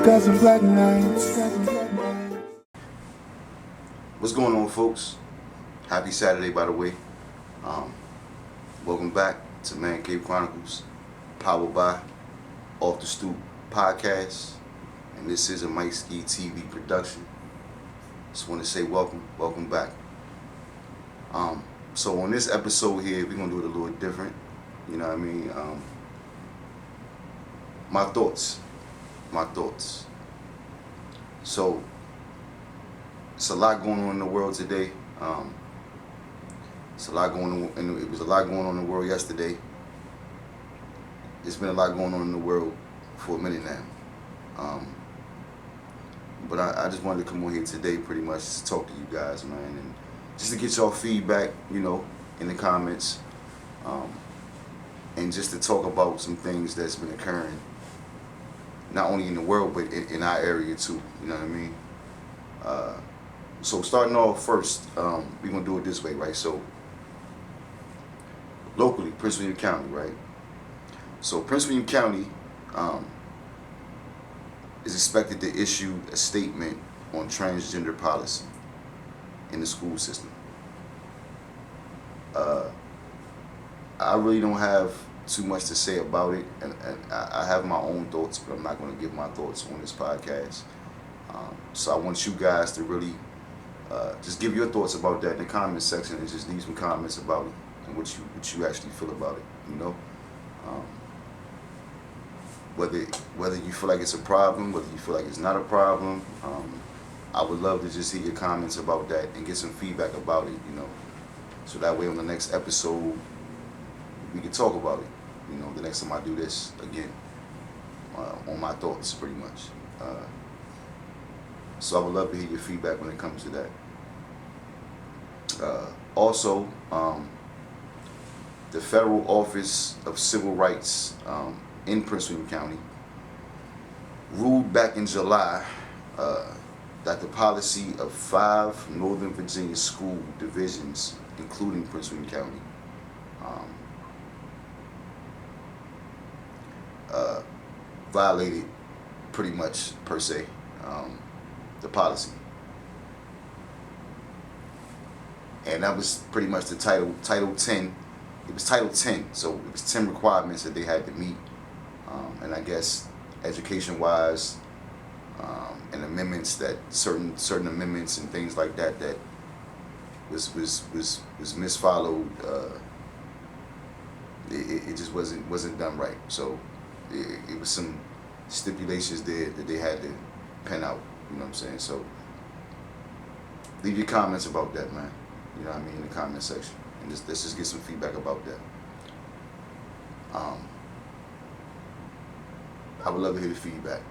got some black nights. What's going on, folks? Happy Saturday, by the way. Welcome back to Man Cave Chronicles, powered by Off the Stoop podcast, and this is a Mike Ski TV production. Just want to say welcome back. So on this episode here, we're gonna do it a little different. You know what I mean? My thoughts. So it's a lot going on in the world today. It's a lot going on, and it was a lot going on in the world yesterday. It's been a lot going on in the world for a minute now. But I just wanted to come on here today pretty much to talk to you guys, man, and just to get y'all feedback, you know, in the comments, and just to talk about some things that's been occurring, not only in the world, but in our area too, you know what I mean? So starting off first, we're going to do it this way, right? So locally, Prince William County, right? So Prince William County is expected to issue a statement on transgender policy in the school system. I really don't have too much to say about it, and I have my own thoughts, but I'm not going to give my thoughts on this podcast. So I want you guys to really just give your thoughts about that in the comment section, and just leave some comments about it and what you actually feel about it. You know, whether you feel like it's a problem, whether you feel like it's not a problem. I would love to just hear your comments about that and get some feedback about it. You know, so that way on the next episode we can talk about it. You know, the next time I do this again, on my thoughts, pretty much. So I would love to hear your feedback when it comes to that. Also, the Federal Office of Civil Rights in Prince William County ruled back in July that the policy of 5 Northern Virginia school divisions, including Prince William County, violated pretty much, per se, the policy. And that was pretty much the Title 10. It was Title 10, so it was 10 requirements that they had to meet. And I guess education-wise, and amendments that certain amendments and things like that was misfollowed. It just wasn't done right. So it was some stipulations there that they had to pen out. You know what I'm saying? So leave your comments about that, man. You know what I mean, in the comment section, and let's just get some feedback about that. I would love to hear the feedback.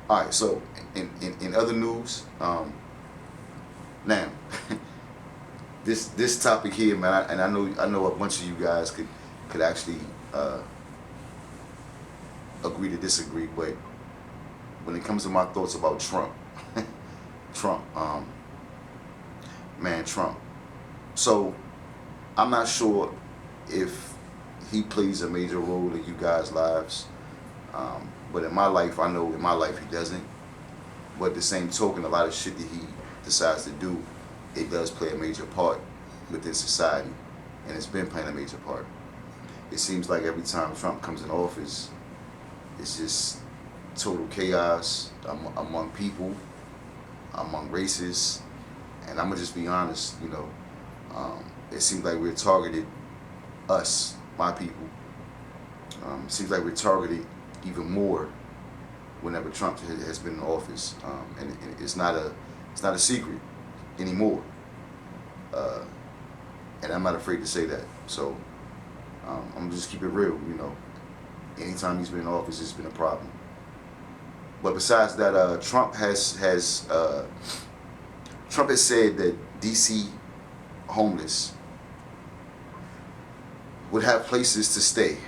All right, so in other news, now this topic here, man, and I know a bunch of you guys could actually agree to disagree, but when it comes to my thoughts about Trump, Trump. So I'm not sure if he plays a major role in you guys' lives, but in my life, I know in my life he doesn't. But at the same token, a lot of shit that he decides to do, it does play a major part within society, and it's been playing a major part. It seems like every time Trump comes in office, it's just total chaos among people, among races, and I'm gonna just be honest, you know, it seems like we're targeted, us, my people. It seems like we're targeted even more whenever Trump has been in office, and it's not a secret anymore, and I'm not afraid to say that. So I'm gonna just keep it real, you know. Anytime he's been in office, it's been a problem. But besides that, Trump has said that DC homeless would have places to stay,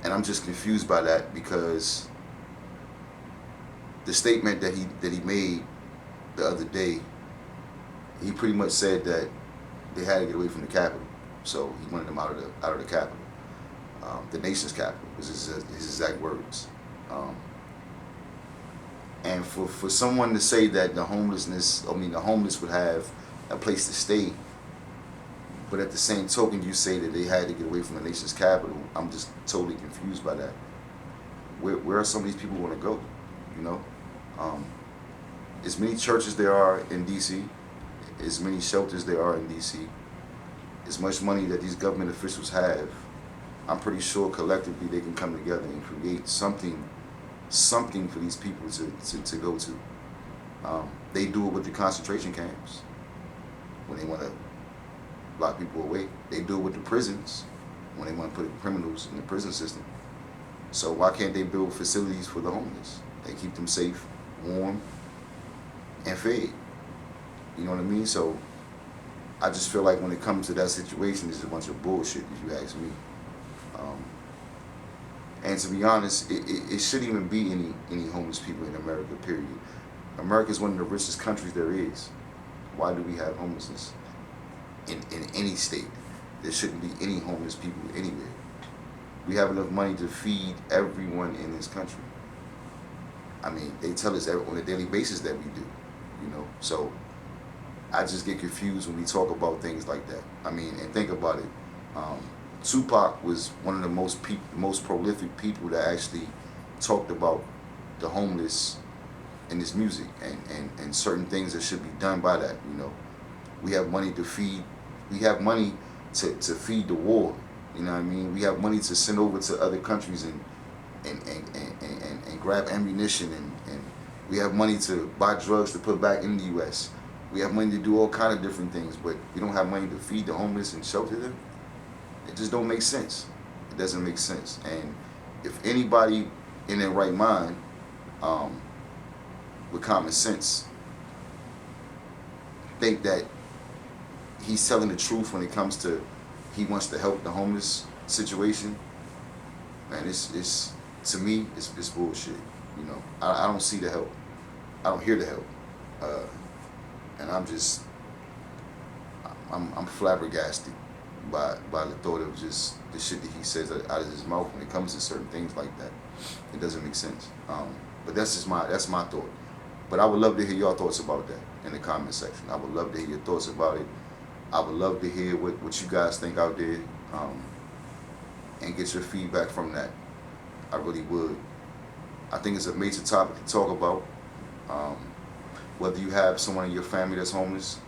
and I'm just confused by that, because the statement that he made the other day, he pretty much said that they had to get away from the Capitol, so he wanted them out of the Capitol. the nation's capital. Was his exact words. Um, and for someone to say that the homeless would have a place to stay, but at the same token, you say that they had to get away from the nation's capital. I'm just totally confused by that. Where are some of these people want to go? You know, um, as many churches there are in D.C., as many shelters there are in D.C., as much money that these government officials have, I'm pretty sure collectively they can come together and create something for these people to go to. They do it with the concentration camps when they want to lock people away. They do it with the prisons when they want to put criminals in the prison system. So why can't they build facilities for the homeless? They keep them safe, warm, and fed. You know what I mean? So I just feel like when it comes to that situation, it's a bunch of bullshit, if you ask me. And to be honest, it shouldn't even be any homeless people in America, period. America is one of the richest countries there is. Why do we have homelessness in any state? There shouldn't be any homeless people anywhere. We have enough money to feed everyone in this country. I mean, they tell us on a daily basis that we do, you know. So I just get confused when we talk about things like that. I mean, and think about it. Tupac was one of the most prolific people that actually talked about the homeless in his music and certain things that should be done by that. You know, we have money to feed. We have money to feed the war. You know what I mean? We have money to send over to other countries and grab ammunition and we have money to buy drugs to put back in the U.S. We have money to do all kind of different things, but we don't have money to feed the homeless and shelter them. It just don't make sense. It doesn't make sense. And if anybody in their right mind, with common sense, think that he's telling the truth when it comes to he wants to help the homeless situation, man, it's to me it's bullshit. You know, I don't see the help. I don't hear the help, and I'm flabbergasted by the thought of just the shit that he says out of his mouth when it comes to certain things like that. It doesn't make sense. But that's my thought. But I would love to hear your thoughts about that in the comment section. I would love to hear your thoughts about it. I would love to hear what you guys think out there, and get your feedback from that. I really would. I think it's a major topic to talk about. Whether you have someone in your family that's homeless,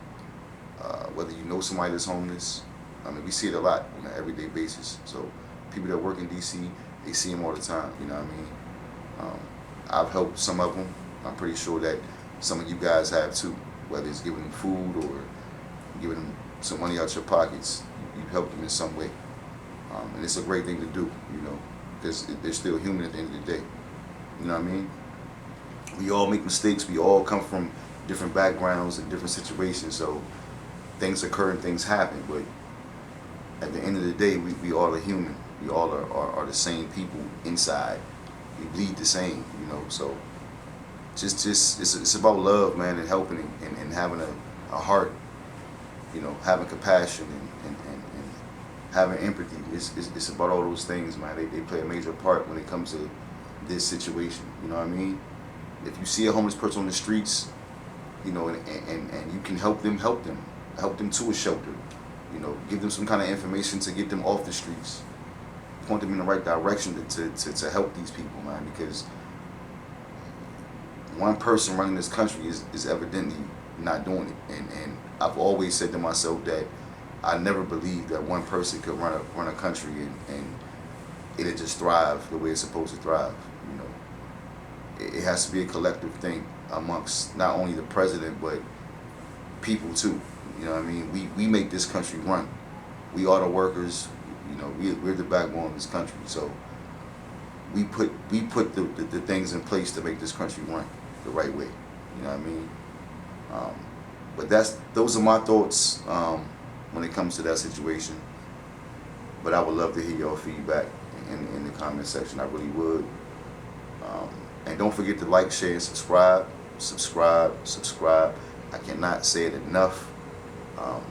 whether you know somebody that's homeless. I mean, we see it a lot on an everyday basis. So people that work in D.C., they see them all the time. You know what I mean? I've helped some of them. I'm pretty sure that some of you guys have too. Whether it's giving them food or giving them some money out your pockets, you've helped them in some way. And it's a great thing to do, you know, because they're still human at the end of the day. You know what I mean? We all make mistakes. We all come from different backgrounds and different situations. So things occur and things happen. But at the end of the day, we all are human. We all are the same people inside. We bleed the same, you know. So just it's about love, man, and helping and having a heart, you know, having compassion and having empathy. It's about all those things, man. They play a major part when it comes to this situation. You know what I mean? If you see a homeless person on the streets, you know, and you can help them to a shelter. You know, give them some kind of information to get them off the streets, point them in the right direction to help these people, man. Because one person running this country is evidently not doing it, and I've always said to myself that I never believed that one person could run a country and it'll just thrive the way it's supposed to thrive. You know, it has to be a collective thing amongst not only the president but people too. You know what I mean? We make this country run. We are the workers. You know, we're the backbone of this country. So we put the things in place to make this country run the right way. You know what I mean? But those are my thoughts when it comes to that situation. But I would love to hear your feedback in the comment section. I really would. And don't forget to like, share, and subscribe. I cannot say it enough.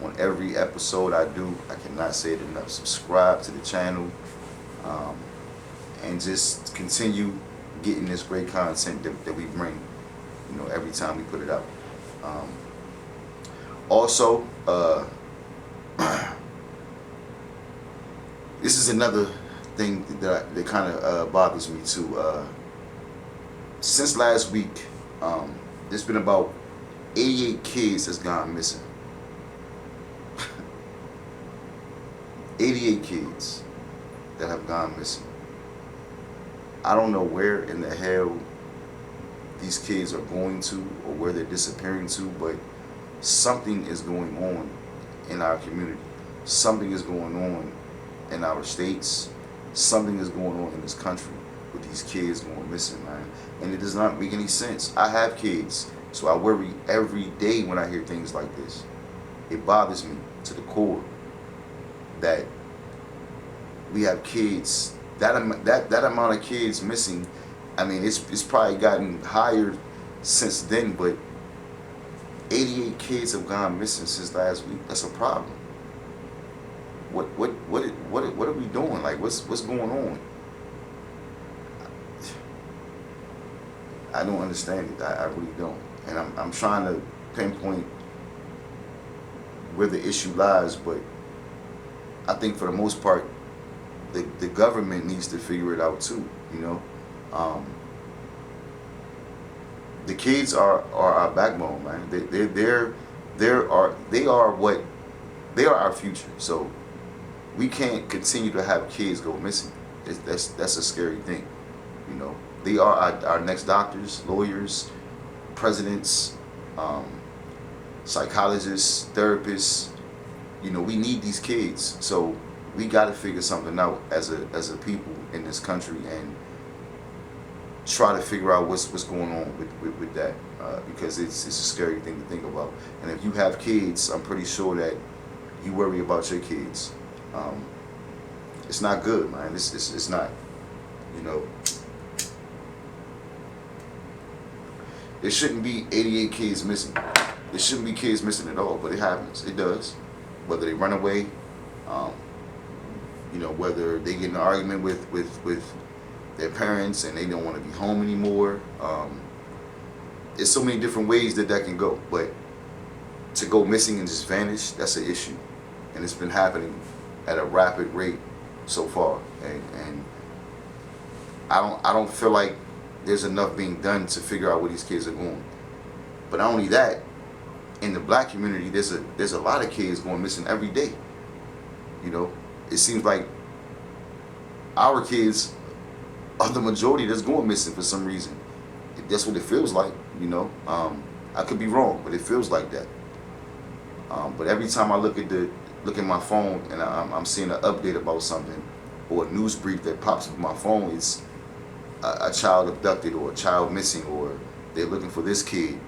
On every episode I do, I cannot say it enough. Subscribe to the channel. um, and just continue getting this great content that we bring, every time we put it out. Um, Also, this is another thing that kind of bothers me too. Since last week, there's been about 88 kids that's gone missing. 88 kids that have gone missing. I don't know where in the hell these kids are going to or where they're disappearing to, but something is going on in our community. Something is going on in our states. Something is going on in this country with these kids going missing, man. And it does not make any sense. I have kids, so I worry every day when I hear things like this. It bothers me to the core that we have kids, that amount of kids missing. I mean, it's probably gotten higher since then, but 88 kids have gone missing since last week. That's a problem. What are we doing? Like, what's going on? I don't understand it. I really don't. And I'm trying to pinpoint where the issue lies, but I think for the most part, the government needs to figure it out too. The kids are our backbone, man. They are our future. So we can't continue to have kids go missing. That's a scary thing. They are our next doctors, lawyers, presidents, psychologists, therapists. We need these kids. So we got to figure something out as a people in this country and try to figure out what's going on with that, because it's a scary thing to think about. And if you have kids, I'm pretty sure that you worry about your kids. It's not good, man. It's not. There shouldn't be 88 kids missing. There shouldn't be kids missing at all, but it happens. It does. Whether they run away, whether they get in an argument with their parents and they don't want to be home anymore. There's so many different ways that can go, but to go missing and just vanish, that's an issue, and it's been happening at a rapid rate so far, and I don't feel like there's enough being done to figure out where these kids are going. But not only that, in the black community, there's a lot of kids going missing every day. It seems like our kids are the majority that's going missing for some reason. That's what it feels like. I could be wrong, but it feels like that. But every time I look at my phone and I'm seeing an update about something or a news brief that pops up on my phone, it's a child abducted or a child missing, or they're looking for this kid.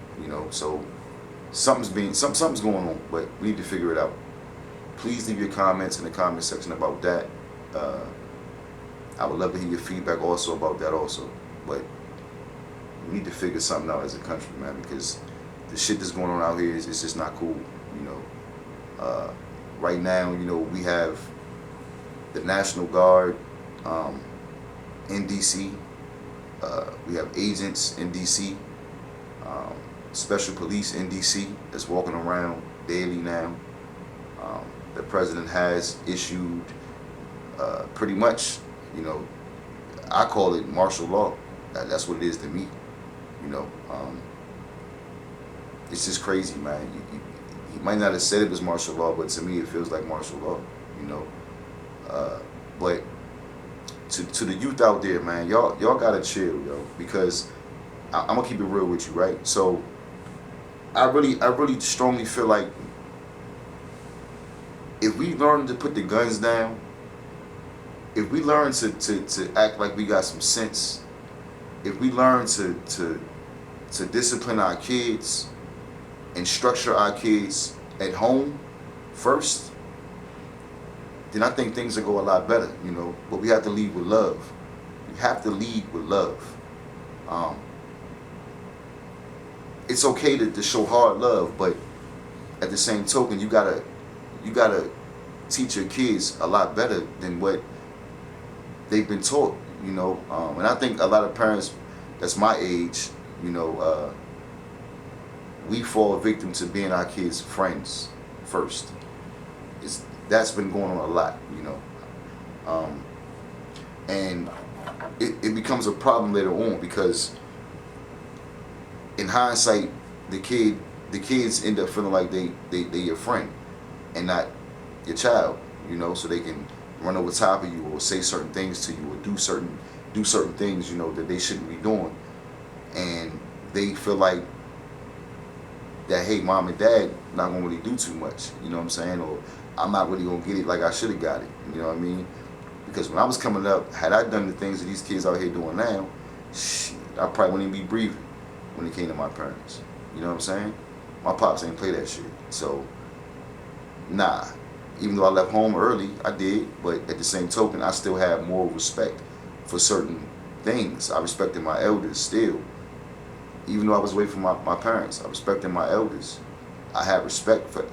So something's going on, but we need to figure it out. Please leave your comments in the comment section about that. I would love to hear your feedback also about that also. But we need to figure something out as a country, man, because the shit that's going on out here is just not cool. Right now, we have the National Guard in D.C. We have agents in D.C., special police in D.C. that's walking around daily now. The president has issued pretty much, I call it martial law. That's what it is to me. It's just crazy, man. He might not have said it was martial law, but to me it feels like martial law. But to the youth out there, man, y'all gotta chill, because I'm gonna keep it real with you, right? So I really strongly feel like if we learn to put the guns down, if we learn to act like we got some sense, if we learn to discipline our kids and structure our kids at home first, then I think things will go a lot better, But we have to lead with love. We have to lead with love. It's okay to show hard love, but at the same token, you gotta teach your kids a lot better than what they've been taught, you know. And I think a lot of parents that's my age, you know, we fall victim to being our kids' friends first. That's been going on a lot, you know. And it becomes a problem later on because in hindsight, the kids end up feeling like they your friend and not your child, you know, so they can run over top of you or say certain things to you or do certain things, you know, that they shouldn't be doing. And they feel like that, hey, mom and dad not gonna really do too much, you know what I'm saying? Or I'm not really gonna get it like I should have got it, you know what I mean? Because when I was coming up, had I done the things that these kids out here doing now, shit, I probably wouldn't even be breathing when it came to my parents. You know what I'm saying? My pops ain't play that shit. So, nah. Even though I left home early, I did, but at the same token, I still had more respect for certain things. I respected my elders still. Even though I was away from my parents, I respected my elders. I had respect for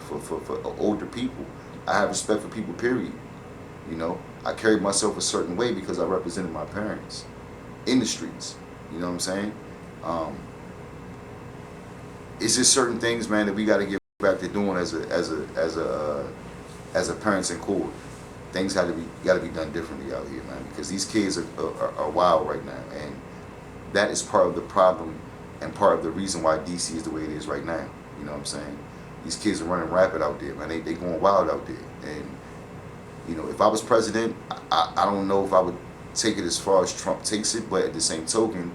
older people. I had respect for people, period. You know, I carried myself a certain way because I represented my parents in the streets. You know what I'm saying? It's just certain things, man, that we got to get back to doing as a parents in court. Things got to be done differently out here, man, because these kids are wild right now, and that is part of the problem and part of the reason why DC is the way it is right now. You know what I'm saying? These kids are running rapid out there, man. They going wild out there, and you know, if I was president, I don't know if I would take it as far as Trump takes it, but at the same token,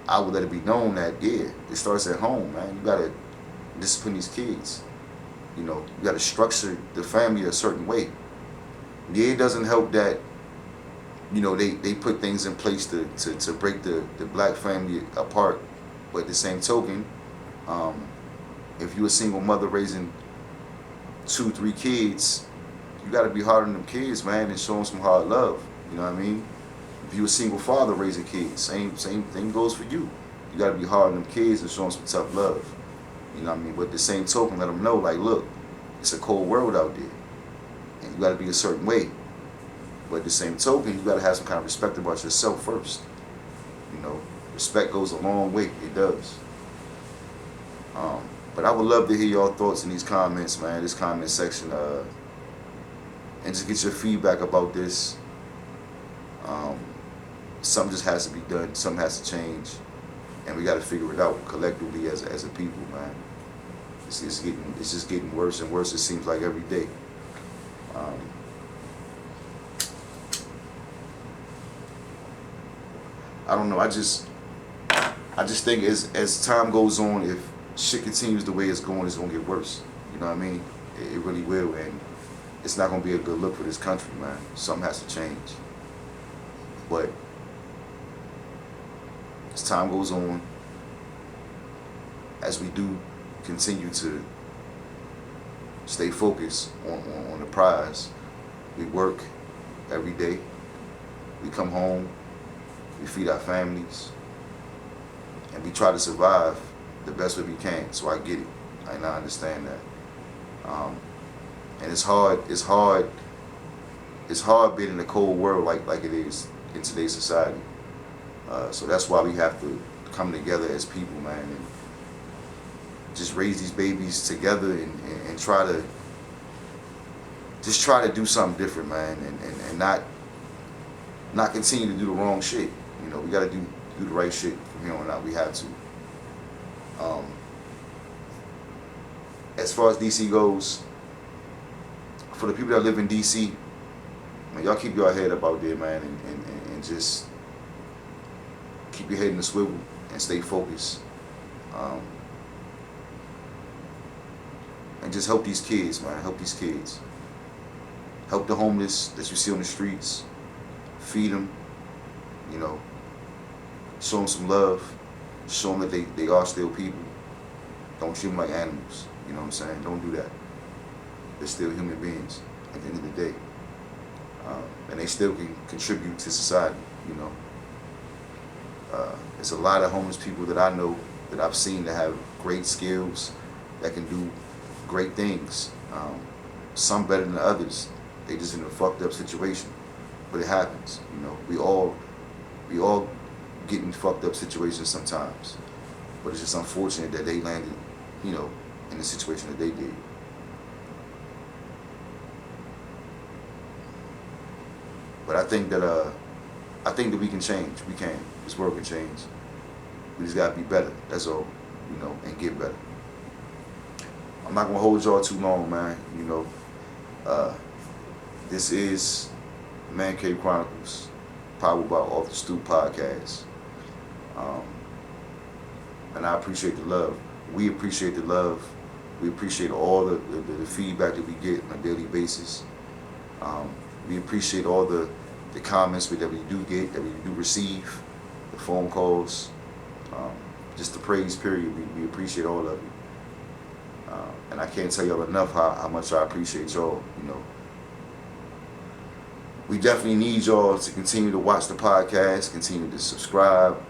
I would let it be known that, yeah, it starts at home, man. You gotta discipline these kids. You know, you gotta structure the family a certain way. Yeah, it doesn't help that, you know, they put things in place to break the black family apart, but at the same token, if you're a single mother raising 2, 3 kids, you got to be hard on them kids, man, and show them some hard love. You know what I mean? If you're a single father raising kids, same thing goes for you. You got to be hard on them kids and show them some tough love. You know what I mean? But at the same token, let them know, like, look, it's a cold world out there, and you got to be a certain way. But at the same token, you got to have some kind of respect about yourself first. You know, respect goes a long way. It does. But I would love to hear your thoughts in these comments, man. This comment section. And just get your feedback about this. Something just has to be done. Something has to change, and we got to figure it out collectively as a people, man. It's just getting worse and worse. It seems like every day. I don't know. I just think as time goes on, if shit continues the way it's gonna get worse. You know what I mean? It really will, and it's not gonna be a good look for this country, man. Something has to change. But as time goes on, as we do continue to stay focused on the prize, we work every day. We come home, we feed our families, and we try to survive the best way we can. So I get it, and I understand that. And it's hard being in a cold world like it is in today's society. So that's why we have to come together as people, man, and just raise these babies together and try to do something different, man, and not continue to do the wrong shit. You know, we gotta do the right shit from here on out. We have to. As far as DC goes, for the people that live in DC, man, y'all keep your head up out there, man, and just keep your head in the swivel and stay focused. And just help these kids, man. Help these kids. Help the homeless that you see on the streets. Feed them. You know. Show them some love. Show them that they are still people. Don't treat them like animals. You know what I'm saying? Don't do that. They're still human beings at the end of the day. And they still can contribute to society, you know. There's a lot of homeless people that I know, that I've seen, that have great skills, that can do great things. Some better than others. They just in a fucked up situation. but it happens. You know, we all get in fucked up situations sometimes, but it's just unfortunate that they landed, you know, in the situation that they did. But I think that we can change. We can. This world can change. We just gotta be better. That's all. You know, and get better. I'm not gonna hold y'all too long, man. You know, this is Man Cave Chronicles, powered by Off the Stoop podcast. Um, and I appreciate the love. We appreciate the love. We appreciate all the feedback that we get on a daily basis. We appreciate all the comments that we do get, that we do receive, the phone calls, just the praise, period. We appreciate all of it. And I can't tell y'all enough how much I appreciate y'all. You know, we definitely need y'all to continue to watch the podcast, continue to subscribe,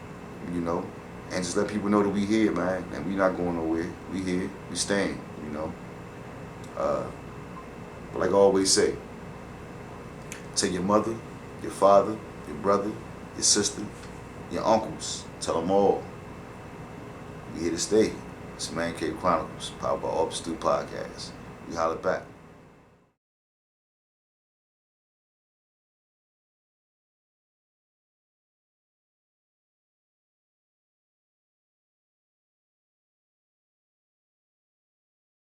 you know, and just let people know that we here, man, and we not going nowhere. We here, we staying, you know. But like I always say, tell your mother, your father, your brother, your sister, your uncles, tell them all. We here to stay. It's Man Cave Chronicles, powered by Off the Stoop podcast. We holler back.